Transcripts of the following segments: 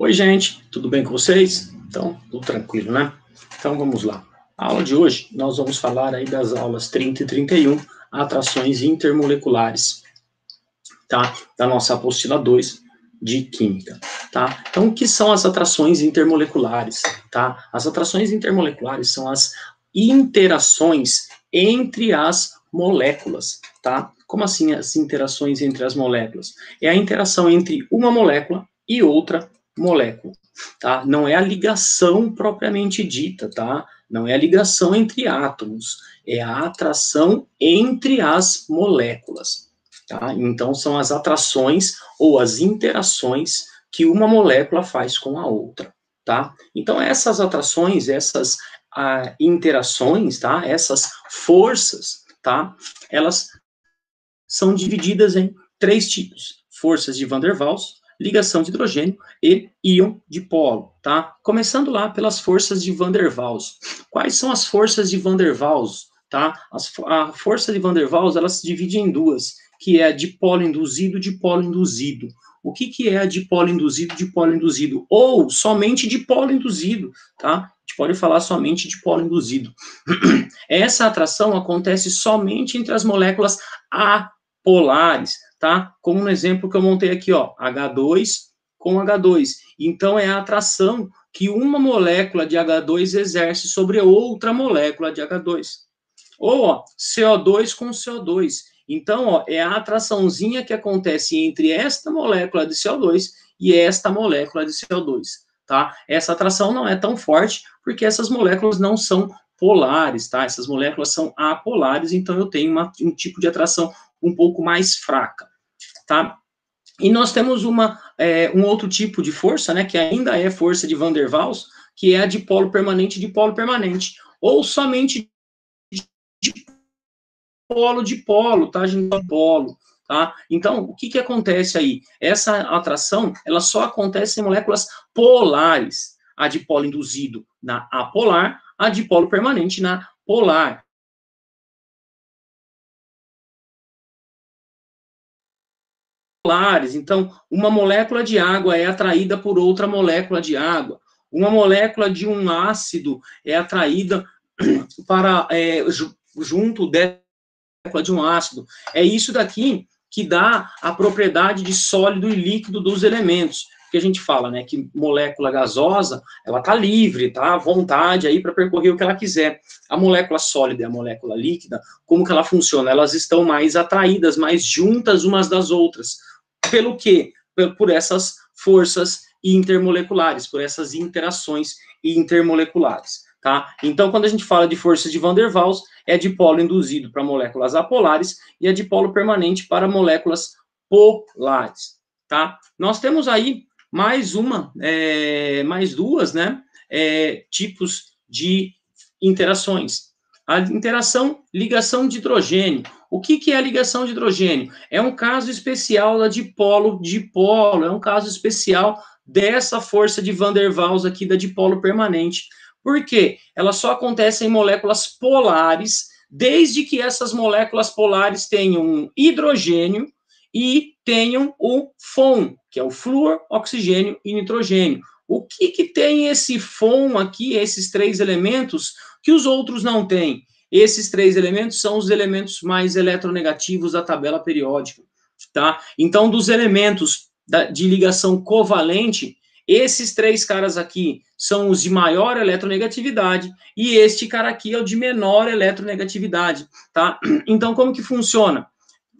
Oi, gente, tudo bem com vocês? Então, tudo tranquilo, né? Então, vamos lá. A aula de hoje, nós vamos falar aí das aulas 30 e 31, atrações intermoleculares, tá? Da nossa apostila 2 de Química, tá? Então, o que são as atrações intermoleculares, tá? As atrações intermoleculares são as interações entre as moléculas, tá? Como assim as interações entre as moléculas? É a interação entre uma molécula e outra molécula, tá? Não é a ligação propriamente dita, tá? Não é a ligação entre átomos, é a atração entre as moléculas, tá? Então, são as atrações ou as interações que uma molécula faz com a outra, tá? Então, essas atrações, essas interações, tá? Essas forças, tá? Elas são divididas em três tipos: forças de Van der Waals, ligação de hidrogênio e íon dipolo, tá? Começando lá pelas forças de Van der Waals. Quais são as forças de Van der Waals, tá? A força de Van der Waals, ela se divide em duas, que é a dipolo induzido e dipolo induzido. O que é a dipolo induzido, dipolo induzido? Ou somente dipolo induzido, tá? A gente pode falar somente dipolo induzido. Essa atração acontece somente entre as moléculas apolares, tá? Como no exemplo que eu montei aqui, ó, H2 com H2. Então, é a atração que uma molécula de H2 exerce sobre outra molécula de H2. Ou, ó, CO2 com CO2. Então, ó, é a atraçãozinha que acontece entre esta molécula de CO2 e esta molécula de CO2, tá? Essa atração não é tão forte, porque essas moléculas não são polares, tá? Essas moléculas são apolares, então eu tenho um tipo de atração um pouco mais fraca, tá? E nós temos um outro tipo de força, né, que ainda é força de Van der Waals, que é a dipolo permanente, ou somente dipolo, tá, gente? Dipolo, tá? Então, o que acontece aí? Essa atração, ela só acontece em moléculas polares. A dipolo induzido na apolar, a dipolo permanente na polar. Polares, então, uma molécula de água é atraída por outra molécula de água. Uma molécula de um ácido é atraída para junto de um ácido. É isso daqui que dá a propriedade de sólido e líquido dos elementos. Que a gente fala, né, que molécula gasosa, ela está livre, tá à vontade aí para percorrer o que ela quiser. A molécula sólida e a molécula líquida, como que ela funciona? Elas estão mais atraídas, mais juntas umas das outras. Pelo quê? Por essas forças intermoleculares, por essas interações intermoleculares, tá? Então, quando a gente fala de forças de Van der Waals, é dipolo induzido para moléculas apolares e é dipolo permanente para moléculas polares, tá? Nós temos aí mais duas, né, tipos de interações. A interação, ligação de hidrogênio. O que é a ligação de hidrogênio? É um caso especial da dipolo-dipolo, é um caso especial dessa força de Van der Waals aqui da dipolo permanente. Por quê? Ela só acontece em moléculas polares, desde que essas moléculas polares tenham um hidrogênio e tenham o FON, que é o flúor, oxigênio e nitrogênio. O que tem esse FON aqui, esses três elementos, que os outros não têm? Esses três elementos são os elementos mais eletronegativos da tabela periódica, tá? Então, dos elementos de ligação covalente, esses três caras aqui são os de maior eletronegatividade e este cara aqui é o de menor eletronegatividade, tá? Então, como que funciona?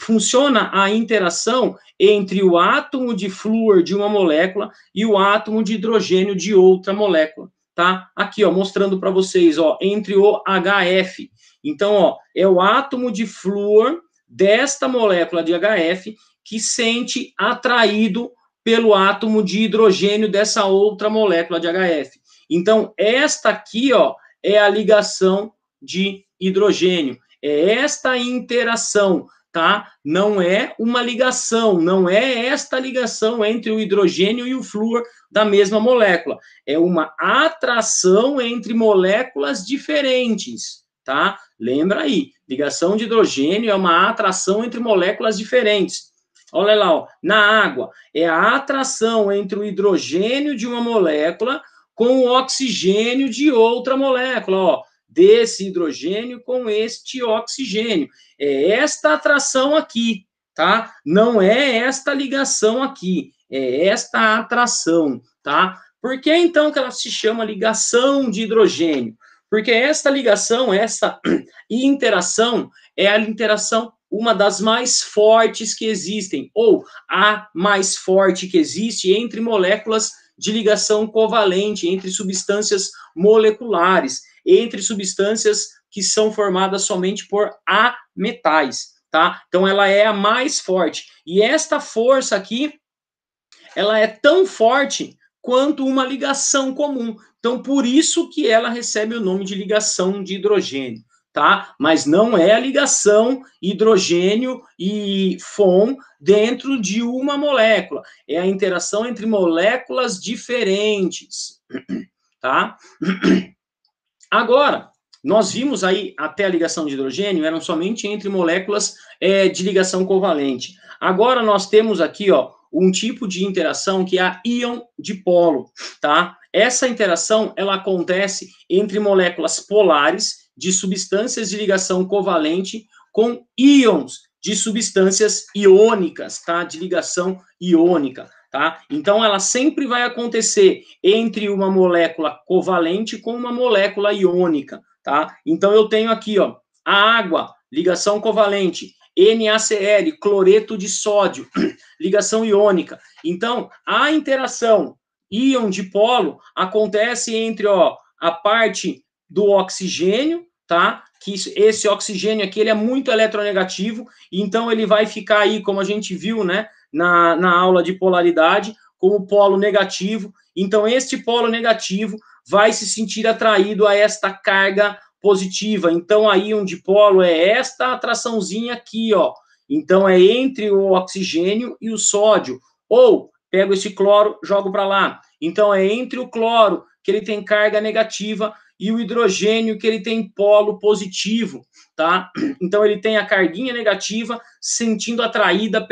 Funciona a interação entre o átomo de flúor de uma molécula e o átomo de hidrogênio de outra molécula, tá? Aqui, ó, mostrando para vocês, ó, entre o HF. Então, ó, é o átomo de flúor desta molécula de HF que sente atraído pelo átomo de hidrogênio dessa outra molécula de HF. Então, esta aqui, ó, é a ligação de hidrogênio. É esta interação, tá? Não é uma ligação, não é esta ligação entre o hidrogênio e o flúor da mesma molécula. É uma atração entre moléculas diferentes, tá? Lembra aí, ligação de hidrogênio é uma atração entre moléculas diferentes. Olha lá, ó, na água, é a atração entre o hidrogênio de uma molécula com o oxigênio de outra molécula, ó, desse hidrogênio com este oxigênio. É esta atração aqui, tá? Não é esta ligação aqui, é esta atração, tá? Por que então que ela se chama ligação de hidrogênio? Porque esta ligação, essa interação, é a interação uma das mais fortes que existem, ou a mais forte que existe entre moléculas de ligação covalente, entre substâncias moleculares, entre substâncias que são formadas somente por ametais, tá? Então, ela é a mais forte. E esta força aqui, ela é tão forte quanto uma ligação comum. Então, por isso que ela recebe o nome de ligação de hidrogênio, tá? Mas não é a ligação hidrogênio e FON dentro de uma molécula. É a interação entre moléculas diferentes, tá? Agora, nós vimos aí até a ligação de hidrogênio eram somente entre moléculas de ligação covalente. Agora nós temos aqui, ó, um tipo de interação que é a íon-dipolo, tá? Essa interação, ela acontece entre moléculas polares de substâncias de ligação covalente com íons de substâncias iônicas, tá? De ligação iônica, tá? Então, ela sempre vai acontecer entre uma molécula covalente com uma molécula iônica, tá? Então, eu tenho aqui, ó, a água, ligação covalente, NaCl, cloreto de sódio, ligação iônica. Então, a interação íon-dipolo acontece entre, ó, a parte do oxigênio, tá? Que esse oxigênio aqui, ele é muito eletronegativo, então ele vai ficar aí, como a gente viu, né, na aula de polaridade, como polo negativo. Então, este polo negativo vai se sentir atraído a esta carga positiva. Então, a íon dipolo é esta atraçãozinha aqui, ó. Então, é entre o oxigênio e o sódio. Ou, pego esse cloro, jogo para lá. Então, é entre o cloro, que ele tem carga negativa, e o hidrogênio, que ele tem polo positivo, tá? Então, ele tem a carguinha negativa sentindo atraída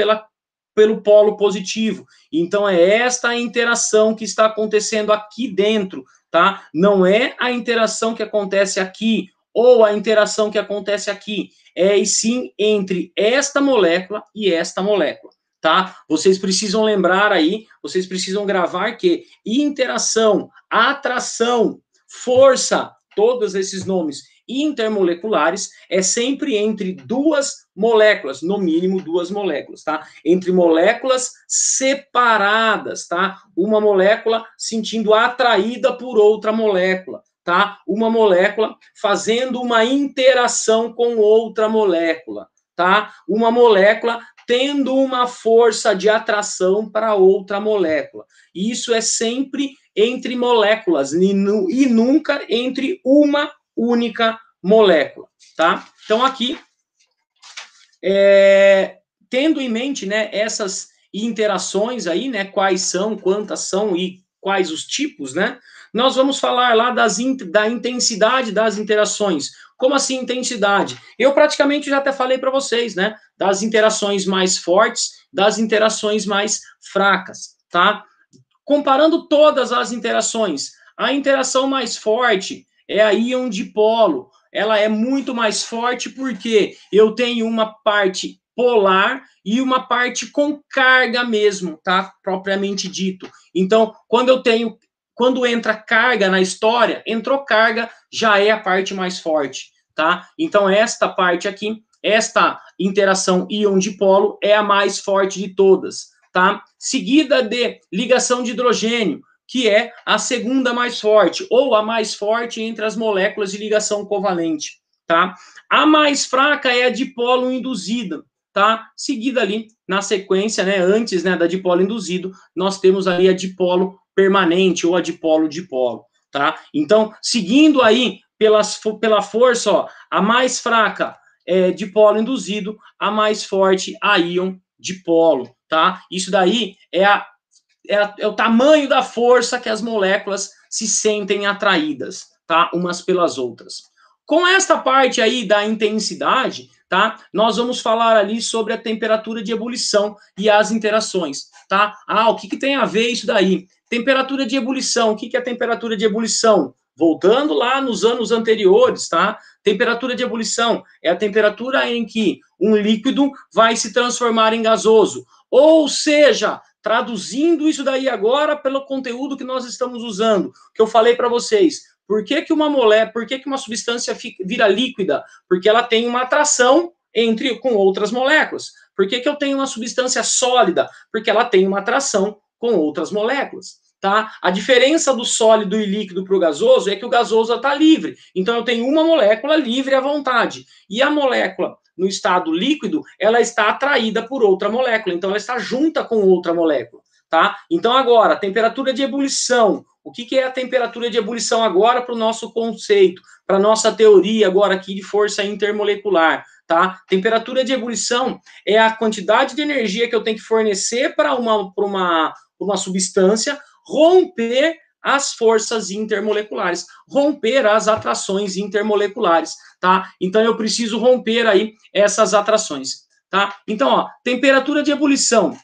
pelo polo positivo. Então, é esta interação que está acontecendo aqui dentro, tá? Não é a interação que acontece aqui, ou a interação que acontece aqui. É e sim entre esta molécula e esta molécula, tá? Vocês precisam lembrar aí, vocês precisam gravar que interação, atração, força, todos esses nomes intermoleculares é sempre entre duas moléculas, no mínimo duas moléculas, tá? Entre moléculas separadas, tá? Uma molécula sentindo atraída por outra molécula, tá? Uma molécula fazendo uma interação com outra molécula, tá? Uma molécula tendo uma força de atração para outra molécula. Isso é sempre entre moléculas e nunca entre uma única molécula, tá? Então, aqui, tendo em mente, né, essas interações aí, né, quais são, quantas são e quais os tipos, né, nós vamos falar lá da intensidade das interações. Como assim intensidade? Eu praticamente já até falei para vocês, né, das interações mais fortes, das interações mais fracas, tá? Comparando todas as interações, a interação mais forte é a íon dipolo. Ela é muito mais forte porque eu tenho uma parte polar e uma parte com carga mesmo, tá? Propriamente dito. Então, quando entra carga na história, entrou carga, já é a parte mais forte, tá? Então, esta parte aqui, esta interação íon dipolo é a mais forte de todas, tá? Seguida de ligação de hidrogênio, que é a segunda mais forte, ou a mais forte entre as moléculas de ligação covalente, tá? A mais fraca é a dipolo induzido, tá? Seguida ali, na sequência, né, antes, né, da dipolo induzido, nós temos ali a dipolo permanente, ou a dipolo-dipolo, tá? Então, seguindo aí pela força, ó, a mais fraca é dipolo induzido, a mais forte, a íon dipolo, tá? Isso daí é o tamanho da força que as moléculas se sentem atraídas, tá? Umas pelas outras. Com esta parte aí da intensidade, tá? Nós vamos falar ali sobre a temperatura de ebulição e as interações, tá? O que tem a ver isso daí? Temperatura de ebulição, o que é a temperatura de ebulição? Voltando lá nos anos anteriores, tá? Temperatura de ebulição é a temperatura em que um líquido vai se transformar em gasoso. Ou seja, traduzindo isso daí agora pelo conteúdo que nós estamos usando, que eu falei para vocês. Por que uma substância vira líquida? Porque ela tem uma atração com outras moléculas. Por que eu tenho uma substância sólida? Porque ela tem uma atração com outras moléculas. Tá? A diferença do sólido e líquido para o gasoso é que o gasoso está livre. Então, eu tenho uma molécula livre à vontade. E a molécula, no estado líquido, ela está atraída por outra molécula. Então, ela está junta com outra molécula. Tá? Então, agora, temperatura de ebulição. O que é a temperatura de ebulição agora para o nosso conceito, para a nossa teoria agora aqui de força intermolecular? Tá? Temperatura de ebulição é a quantidade de energia que eu tenho que fornecer para uma substância romper as forças intermoleculares, romper as atrações intermoleculares, tá? Então, eu preciso romper aí essas atrações, tá? Então, temperatura de ebulição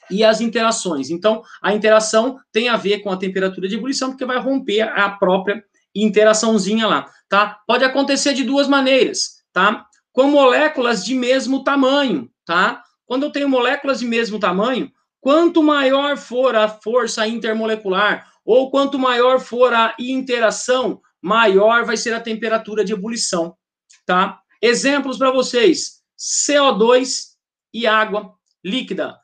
e as interações. Então, a interação tem a ver com a temperatura de ebulição, porque vai romper a própria interaçãozinha lá, tá? Pode acontecer de duas maneiras, tá? Com moléculas de mesmo tamanho, tá? Quando eu tenho moléculas de mesmo tamanho, quanto maior for a força intermolecular ou quanto maior for a interação, maior vai ser a temperatura de ebulição, tá? Exemplos para vocês: CO2 e água líquida,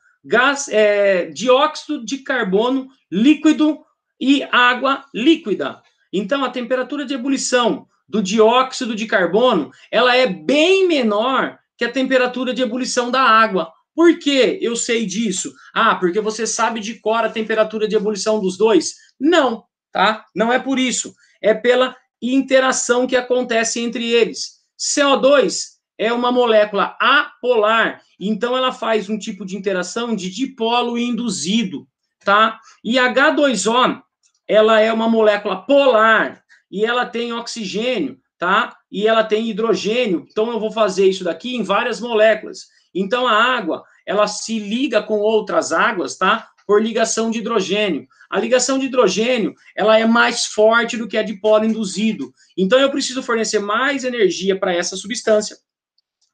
dióxido de carbono líquido e água líquida. Então, a temperatura de ebulição do dióxido de carbono, ela é bem menor que a temperatura de ebulição da água. Por que eu sei disso? Porque você sabe de cor a temperatura de ebulição dos dois? Não, tá? Não é por isso. É pela interação que acontece entre eles. CO2 é uma molécula apolar, então ela faz um tipo de interação de dipolo induzido, tá? E H2O, ela é uma molécula polar e ela tem oxigênio, tá? E ela tem hidrogênio, então eu vou fazer isso daqui em várias moléculas. Então, a água, ela se liga com outras águas, tá? Por ligação de hidrogênio. A ligação de hidrogênio, ela é mais forte do que a dipolo induzido. Então, eu preciso fornecer mais energia para essa substância,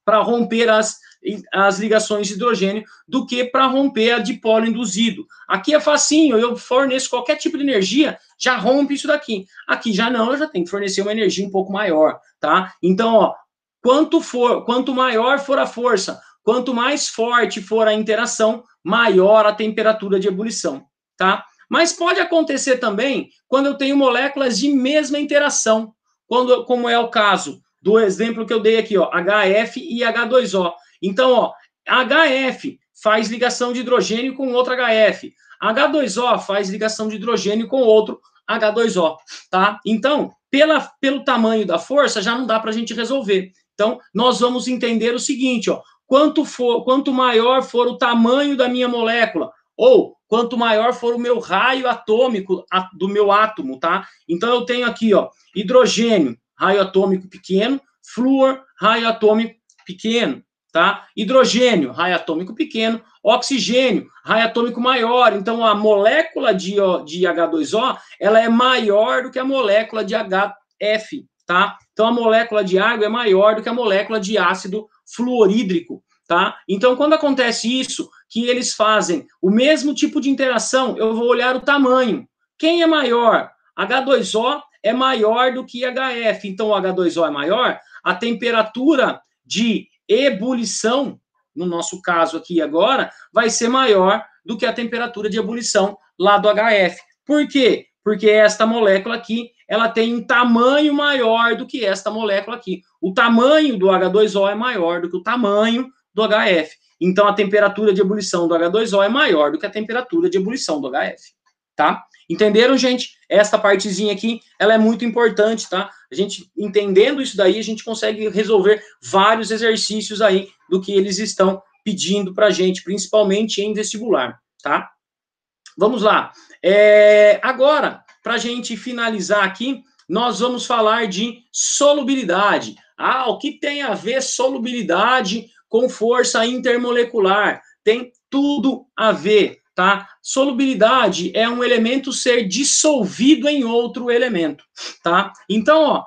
para romper as ligações de hidrogênio, do que para romper a dipolo induzido. Aqui é facinho, eu forneço qualquer tipo de energia, já rompe isso daqui. Aqui já não, eu já tenho que fornecer uma energia um pouco maior, tá? Então, quanto maior for a força, quanto mais forte for a interação, maior a temperatura de ebulição, tá? Mas pode acontecer também quando eu tenho moléculas de mesma interação, como é o caso do exemplo que eu dei aqui, HF e H2O. Então, HF faz ligação de hidrogênio com outro HF. H2O faz ligação de hidrogênio com outro H2O, tá? Então, pelo tamanho da força, já não dá para a gente resolver. Então, nós vamos entender o seguinte, quanto maior for o tamanho da minha molécula, ou quanto maior for o meu raio atômico do meu átomo, tá? Então, eu tenho aqui, hidrogênio, raio atômico pequeno, flúor, raio atômico pequeno, tá? Hidrogênio, raio atômico pequeno, oxigênio, raio atômico maior. Então, a molécula de H2O, ela é maior do que a molécula de HF, tá? Então, a molécula de água é maior do que a molécula de ácido fluorídrico, tá? Então, quando acontece isso, que eles fazem o mesmo tipo de interação, eu vou olhar o tamanho. Quem é maior? H2O é maior do que HF. Então, o H2O é maior, a temperatura de ebulição, no nosso caso aqui agora, vai ser maior do que a temperatura de ebulição lá do HF. Por quê? Porque esta molécula aqui, ela tem um tamanho maior do que esta molécula aqui. O tamanho do H2O é maior do que o tamanho do HF. Então, a temperatura de ebulição do H2O é maior do que a temperatura de ebulição do HF, tá? Entenderam, gente? Esta partezinha aqui, ela é muito importante, tá? A gente, entendendo isso daí, a gente consegue resolver vários exercícios aí do que eles estão pedindo pra gente, principalmente em vestibular, tá? Vamos lá. Agora, pra gente finalizar aqui, nós vamos falar de solubilidade. Ah, o que tem a ver solubilidade com força intermolecular? Tem tudo a ver, tá? Solubilidade é um elemento ser dissolvido em outro elemento, tá? Então, ó,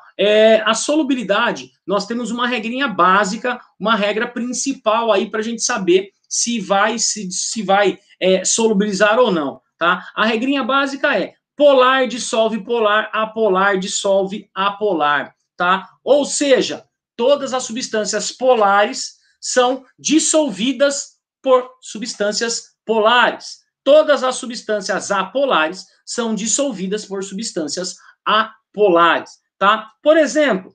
a solubilidade, nós temos uma regrinha básica, uma regra principal aí para a gente saber se vai solubilizar ou não, tá? A regrinha básica é polar dissolve polar, apolar dissolve apolar, tá? Ou seja, todas as substâncias polares são dissolvidas por substâncias polares. Todas as substâncias apolares são dissolvidas por substâncias apolares, tá? Por exemplo,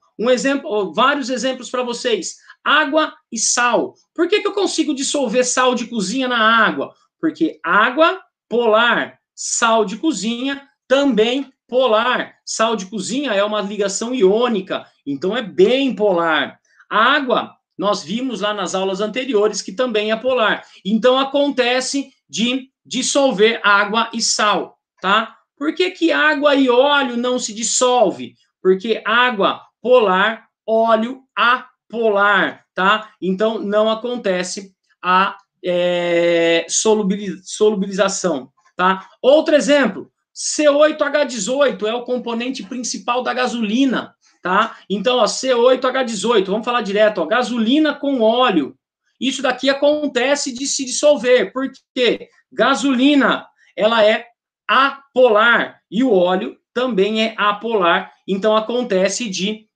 vários exemplos para vocês. Água e sal. Por que eu consigo dissolver sal de cozinha na água? Porque água, polar, sal de cozinha, também polar. Sal de cozinha é uma ligação iônica, então é bem polar. A água, nós vimos lá nas aulas anteriores que também é polar. Então acontece de dissolver água e sal, tá? Por que água e óleo não se dissolve? Porque água polar, óleo apolar, tá? Então não acontece a solubilização, tá? Outro exemplo, C8H18 é o componente principal da gasolina, tá? Então, ó, C8H18, vamos falar direto, ó, gasolina com óleo. Isso daqui acontece de se dissolver, porque gasolina, ela é apolar e o óleo também é apolar, então acontece de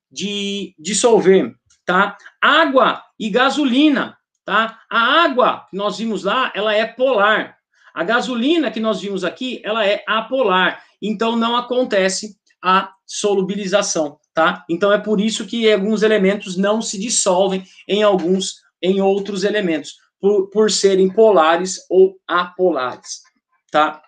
dissolver, tá? Água e gasolina, tá? A água que nós vimos lá, ela é polar. A gasolina que nós vimos aqui, ela é apolar. Então, não acontece a solubilização, tá? Então, é por isso que alguns elementos não se dissolvem em outros elementos, por serem polares ou apolares, tá?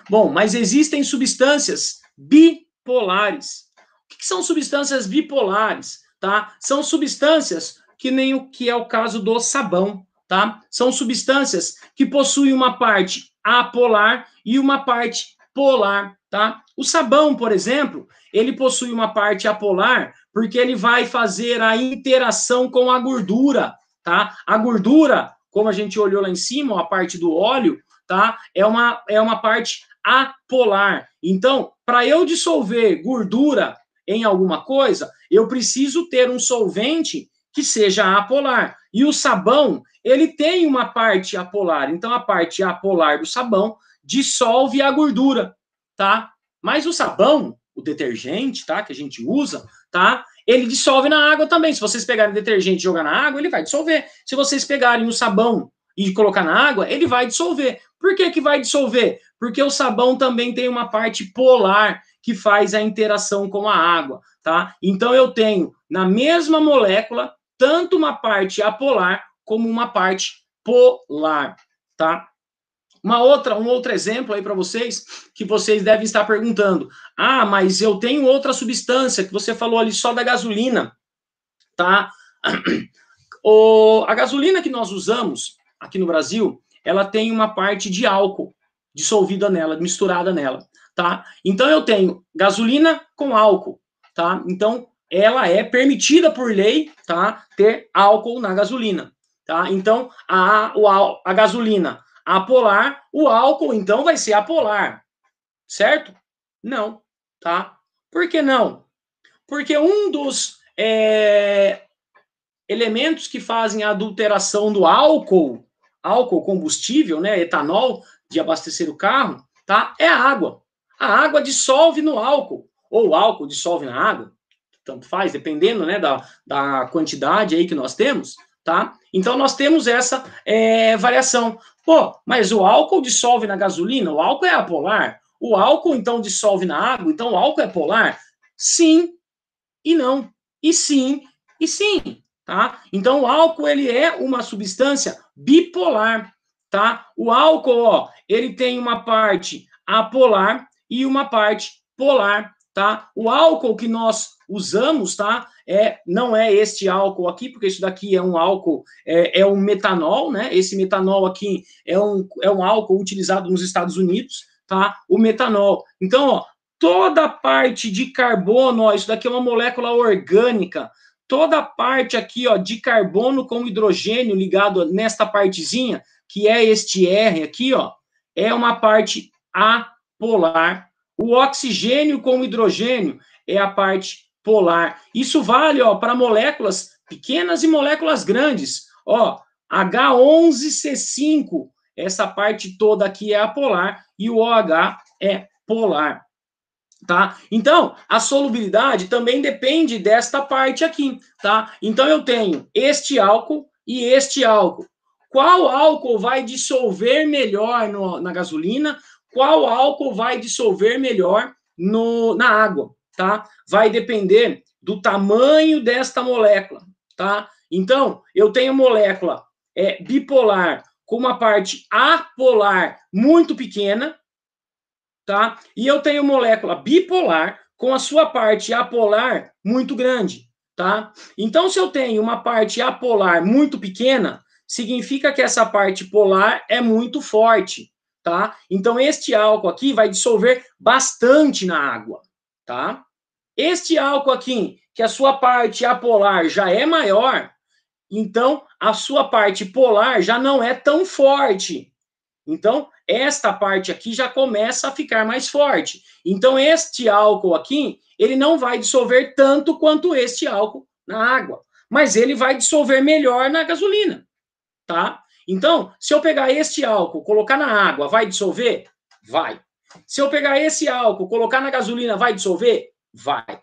Bom, mas existem substâncias bipolares. O que são substâncias bipolares, tá? São substâncias que nem o que é o caso do sabão, tá? São substâncias que possuem uma parte apolar e uma parte polar, tá? O sabão, por exemplo, ele possui uma parte apolar porque ele vai fazer a interação com a gordura, tá? A gordura, como a gente olhou lá em cima, a parte do óleo, tá? É uma parte apolar. Então, para eu dissolver gordura em alguma coisa, eu preciso ter um solvente que seja apolar. E o sabão, ele tem uma parte apolar. Então, a parte apolar do sabão dissolve a gordura, tá? Mas o sabão, o detergente, tá, que a gente usa, tá? Ele dissolve na água também. Se vocês pegarem detergente e jogar na água, ele vai dissolver. Se vocês pegarem o sabão e colocar na água, ele vai dissolver. Por que vai dissolver? Porque o sabão também tem uma parte polar que faz a interação com a água, tá? Então eu tenho na mesma molécula tanto uma parte apolar como uma parte polar, tá? Um outro exemplo aí para vocês, que vocês devem estar perguntando. Ah, mas eu tenho outra substância, que você falou ali só da gasolina, tá? A gasolina que nós usamos aqui no Brasil, ela tem uma parte de álcool dissolvida nela, misturada nela, tá? Então eu tenho gasolina com álcool, tá? Então ela é permitida por lei, tá? Ter álcool na gasolina, tá? Então a gasolina apolar, o álcool então vai ser apolar, certo? Não, tá? Por que não? Porque um dos elementos que fazem a adulteração do álcool combustível, né, etanol, de abastecer o carro, tá? É a água. A água dissolve no álcool, ou o álcool dissolve na água, tanto faz, dependendo, né, da quantidade aí que nós temos, tá? Então, nós temos essa variação. Pô, mas o álcool dissolve na gasolina? O álcool é apolar? O álcool, então, dissolve na água? Então, o álcool é polar? Sim e não. E sim e sim. Tá? Então, o álcool, ele é uma substância bipolar, tá? O álcool, ó, ele tem uma parte apolar e uma parte polar, tá? O álcool que nós usamos, tá? Não é este álcool aqui, porque isso daqui é um álcool, é um metanol, né? Esse metanol aqui é um álcool utilizado nos Estados Unidos, tá? O metanol. Então, ó, toda a parte de carbono, ó, isso daqui é uma molécula orgânica. toda a parte aqui, ó, de carbono com hidrogênio ligado nesta partezinha, que é este R aqui, ó, é uma parte apolar. O oxigênio com hidrogênio é a parte polar. Isso vale, ó, para moléculas pequenas e moléculas grandes. Ó, H11C5, essa parte toda aqui é apolar e o OH é polar. Tá? Então, a solubilidade também depende desta parte aqui, tá? Então, eu tenho este álcool e este álcool. Qual álcool vai dissolver melhor na gasolina? Qual álcool vai dissolver melhor na água, tá? Vai depender do tamanho desta molécula, tá? Então, eu tenho molécula bipolar com uma parte apolar muito pequena, tá? E eu tenho molécula bipolar com a sua parte apolar muito grande, tá? Então, se eu tenho uma parte apolar muito pequena, significa que essa parte polar é muito forte, tá? Então, este álcool aqui vai dissolver bastante na água, tá? Este álcool aqui, que a sua parte apolar já é maior, então a sua parte polar já não é tão forte. Então, esta parte aqui já começa a ficar mais forte. Então, este álcool aqui, ele não vai dissolver tanto quanto este álcool na água, mas ele vai dissolver melhor na gasolina, tá? Então, se eu pegar este álcool, colocar na água, vai dissolver? Vai. Se eu pegar esse álcool, colocar na gasolina, vai dissolver? Vai.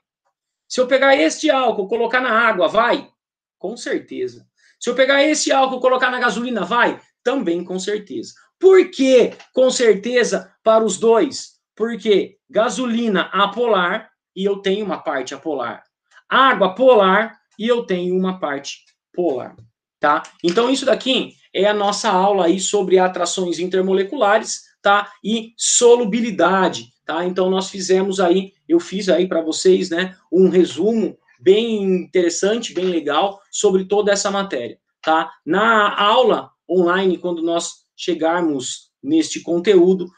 Se eu pegar este álcool, colocar na água, vai? Com certeza. Se eu pegar esse álcool, colocar na gasolina, vai? Também com certeza. Por que com certeza para os dois? Porque gasolina apolar e eu tenho uma parte apolar. Água polar e eu tenho uma parte polar, tá? Então isso daqui é a nossa aula aí sobre atrações intermoleculares, tá? E solubilidade, tá? Então nós fizemos aí, eu fiz aí para vocês, né, um resumo bem interessante, bem legal sobre toda essa matéria, tá? Na aula online, quando nós chegarmos neste conteúdo,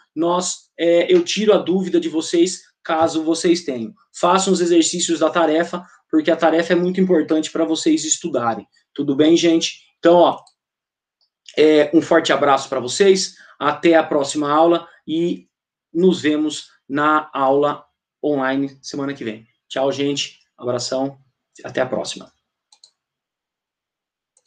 eu tiro a dúvida de vocês, caso vocês tenham. Façam os exercícios da tarefa, porque a tarefa é muito importante para vocês estudarem. Tudo bem, gente? Então, ó, um forte abraço para vocês, até a próxima aula e nos vemos na aula online semana que vem. Tchau, gente. Abração, até a próxima.